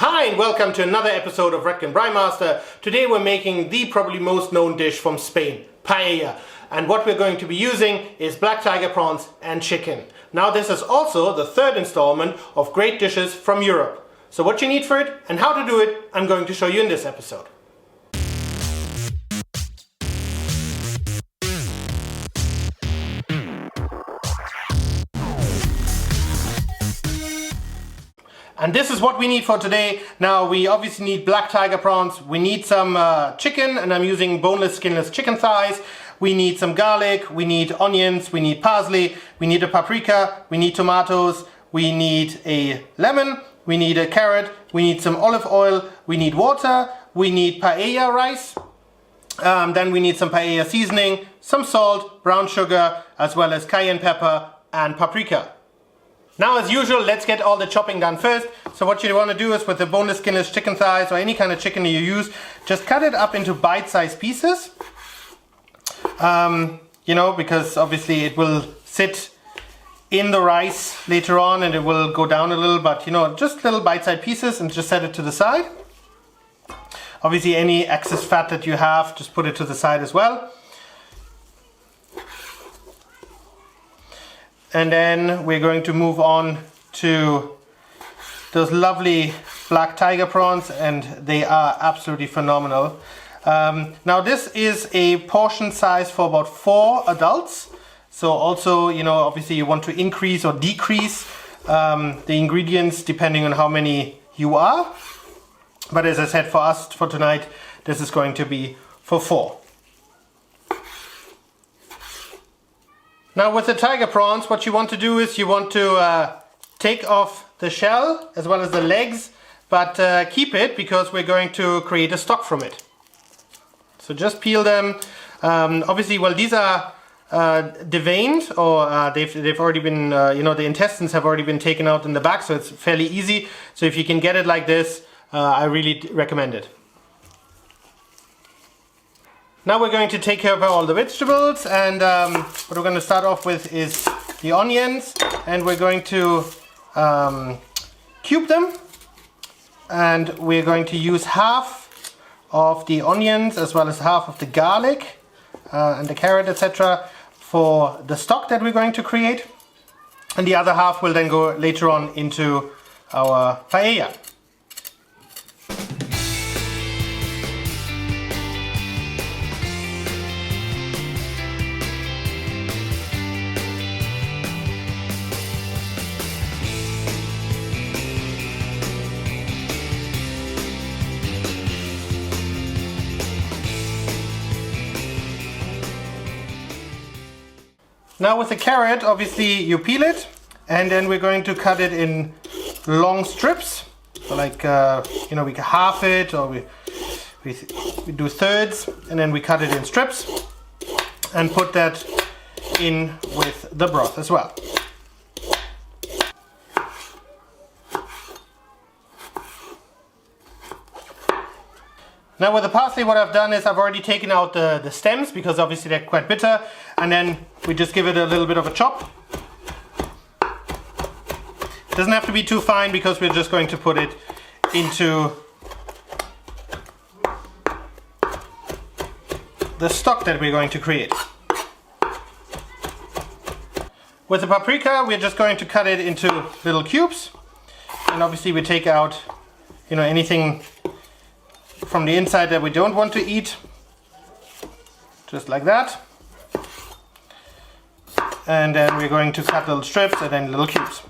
Hi and welcome to another episode of Roettgen Braai. Today we're making the probably most known dish from Spain, paella. And what we're going to be using is black tiger prawns and chicken. Now this is also the third installment of great dishes from Europe. So what you need for it and how to do it, I'm going to show you in this episode. And this is what we need for today. Now we obviously need black tiger prawns, we need some chicken, and I'm using boneless, skinless chicken thighs. We need some garlic, we need onions, we need parsley, we need a paprika, we need tomatoes, we need a lemon, we need a carrot, we need some olive oil, we need water, we need paella rice, then we need some paella seasoning, some salt, brown sugar, as well as cayenne pepper and paprika. Now as usual, let's get all the chopping done first. So what you want to do is with the boneless, skinless chicken thighs or any kind of chicken you use, just cut it up into bite-sized pieces. Because obviously it will sit in the rice later on and it will go down a little, but just little bite-sized pieces, and just set it to the side. Obviously any excess fat that you have, just put it to the side as well. And then we're going to move on to those lovely black tiger prawns, and they are absolutely phenomenal. Now this is a portion size for about 4 adults. So also, obviously you want to increase or decrease the ingredients depending on how many you are. But as I said, for us, for tonight, this is going to be for 4. Now with the tiger prawns, what you want to do is you want to take off the shell as well as the legs, but keep it because we're going to create a stock from it. So just peel them. Obviously, well, these are deveined, or they've already been, the intestines have already been taken out in the back, so it's fairly easy. So if you can get it like this, I really recommend it. Now we're going to take care of all the vegetables, and what we're going to start off with is the onions, and we're going to cube them, and we're going to use half of the onions as well as half of the garlic and the carrot, etc. for the stock that we're going to create, and the other half will then go later on into our paella. Now with the carrot, obviously you peel it, and then we're going to cut it in long strips. So like, we can half it, or we do thirds, and then we cut it in strips and put that in with the broth as well. Now with the parsley, what I've done is I've already taken out the stems, because obviously they're quite bitter, and then we just give it a little bit of a chop. It doesn't have to be too fine because we're just going to put it into the stock that we're going to create. With the paprika, we're just going to cut it into little cubes, and obviously we take out anything from the inside that we don't want to eat, just like that. And then we're going to cut little strips and then little cubes.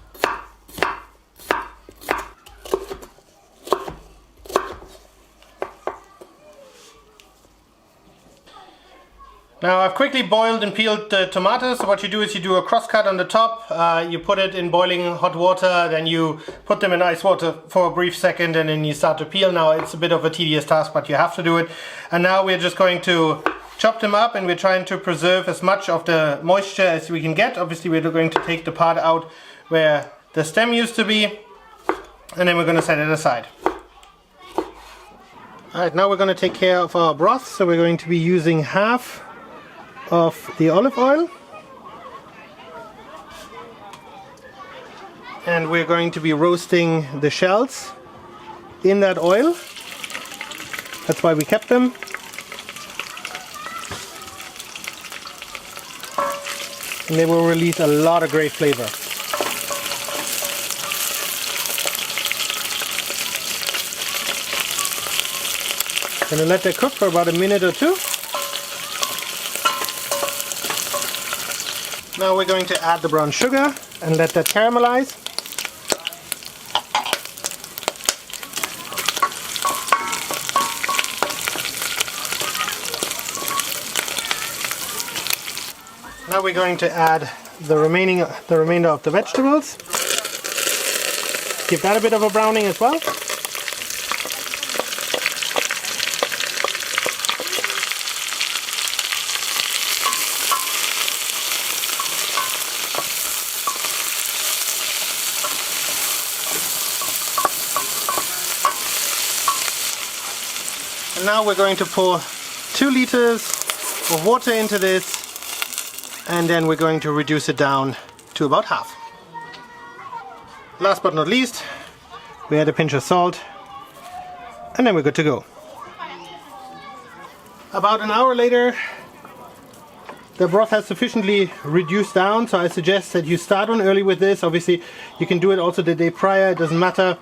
Now I've quickly boiled and peeled the tomatoes. So what you do is you do a cross cut on the top, you put it in boiling hot water, then you put them in ice water for a brief second, and then you start to peel. Now it's a bit of a tedious task, but you have to do it. And now we're just going to chop them up, and we're trying to preserve as much of the moisture as we can get. Obviously we're going to take the part out where the stem used to be, and then we're going to set it aside. Alright, now we're going to take care of our broth. So we're going to be using half of the olive oil, and we're going to be roasting the shells in that oil. That's why we kept them. And they will release a lot of great flavor. Gonna let that cook for about a minute or two. Now we're going to add the brown sugar and let that caramelize. Now we're going to add the remainder of the vegetables. Give that a bit of a browning as well. And now we're going to pour 2 liters of water into this, and then we're going to reduce it down to about half. Last but not least, we add a pinch of salt, and then we're good to go. About an hour later, the broth has sufficiently reduced down, so I suggest that you start on early with this. Obviously, you can do it also the day prior, it doesn't matter,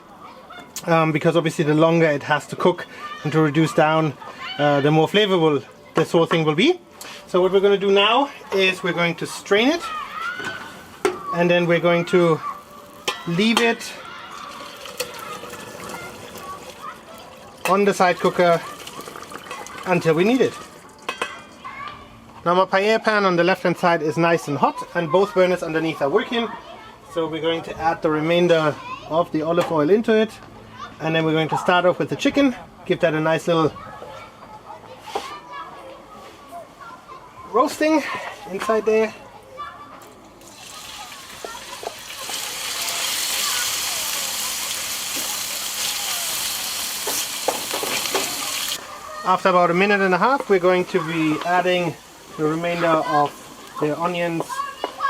because obviously the longer it has to cook and to reduce down, the more flavorful this whole thing will be. So what we're going to do now is we're going to strain it, and then we're going to leave it on the side cooker until we need it. Now my paella pan on the left hand side is nice and hot, and both burners underneath are working. So we're going to add the remainder of the olive oil into it, and then we're going to start off with the chicken, give that a nice little roasting inside there. After about a minute and a half, we're going to be adding the remainder of the onions,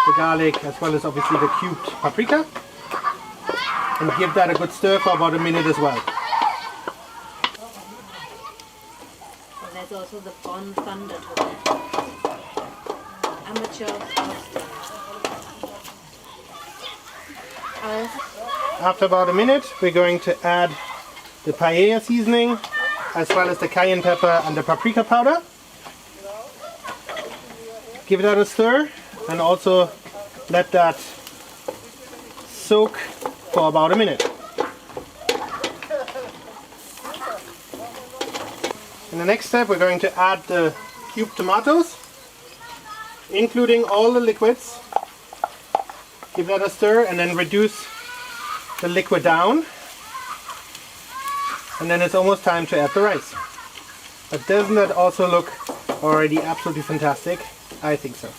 the garlic, as well as obviously the cubed paprika, and give that a good stir for about a minute as well. And there's also the Bon Thunder to that. Amateur. After about a minute, we're going to add the paella seasoning, as well as the cayenne pepper and the paprika powder. Give that a stir, and also let that soak for about a minute. In the next step, we're going to add the cubed tomatoes, including all the liquids. Give that a stir, and then reduce the liquid down. And then it's almost time to add the rice. But doesn't that also look already absolutely fantastic? I think so.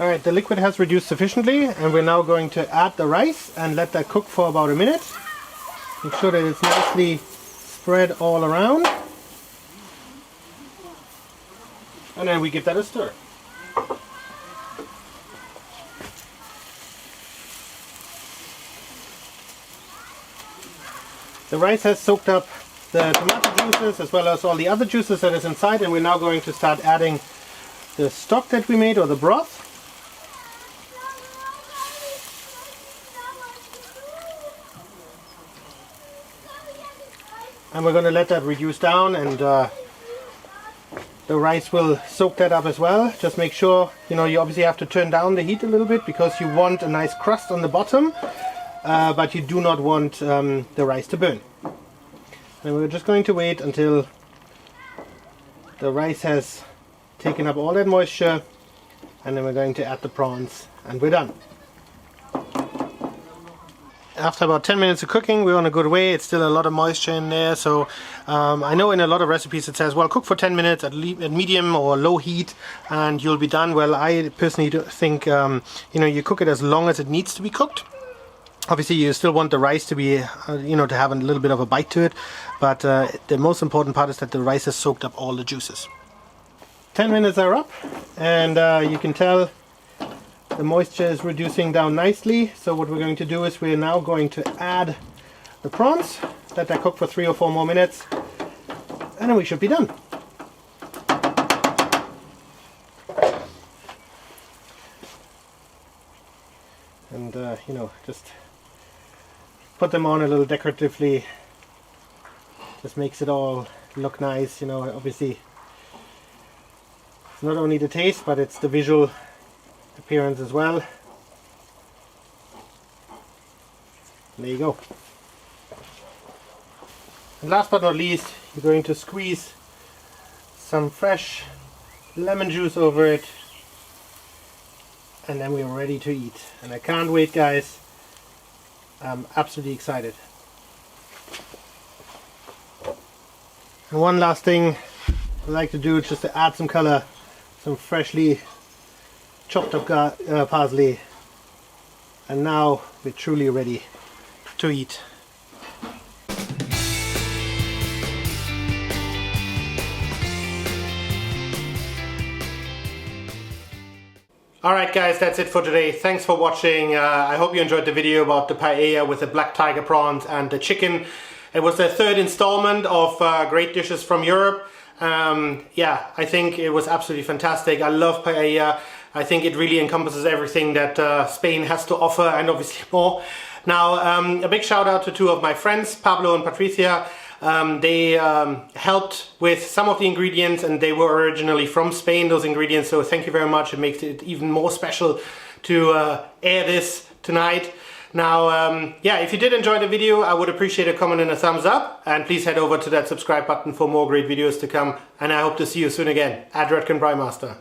Alright, the liquid has reduced sufficiently, and we're now going to add the rice and let that cook for about a minute. Make sure that it's nicely spread all around. And then we give that a stir. The rice has soaked up the tomato juices as well as all the other juices that is inside, and we're now going to start adding the stock that we made, or the broth. And we're going to let that reduce down, and the rice will soak that up as well. Just make sure, you obviously have to turn down the heat a little bit because you want a nice crust on the bottom, but you do not want the rice to burn. And we're just going to wait until the rice has taken up all that moisture, and then we're going to add the prawns, and we're done. After about 10 minutes of cooking, we're on a good way. It's still a lot of moisture in there, so I know in a lot of recipes it says, well, cook for 10 minutes at medium or low heat and you'll be done. Well, I personally think you cook it as long as it needs to be cooked. Obviously you still want the rice to be to have a little bit of a bite to it, but the most important part is that the rice has soaked up all the juices. 10 minutes are up, and you can tell The moisture is reducing down nicely, so what we're going to do is we're now going to add the prawns, let that cook for 3 or 4 more minutes, and then we should be done. And you know, just put them on a little decoratively, just makes it all look nice, you know. Obviously it's not only the taste, but it's the visual appearance as well. And there you go. And last but not least, you're going to squeeze some fresh lemon juice over it, and then we're ready to eat. And I can't wait, guys. I'm absolutely excited. And one last thing I like to do, just to add some color, some freshly chopped up parsley, and now we're truly ready to eat. Alright guys, that's it for today. Thanks for watching. I hope you enjoyed the video about the paella with the black tiger prawns and the chicken. It was the 3rd installment of great dishes from Europe. Yeah, I think it was absolutely fantastic. I love paella. I think it really encompasses everything that Spain has to offer, and obviously more. Now, a big shout out to 2 of my friends, Pablo and Patricia. They helped with some of the ingredients, and they were originally from Spain, those ingredients, so thank you very much. It makes it even more special to air this tonight. Now, yeah, if you did enjoy the video, I would appreciate a comment and a thumbs up, and please head over to that subscribe button for more great videos to come, and I hope to see you soon again at Roettgen Braai Master.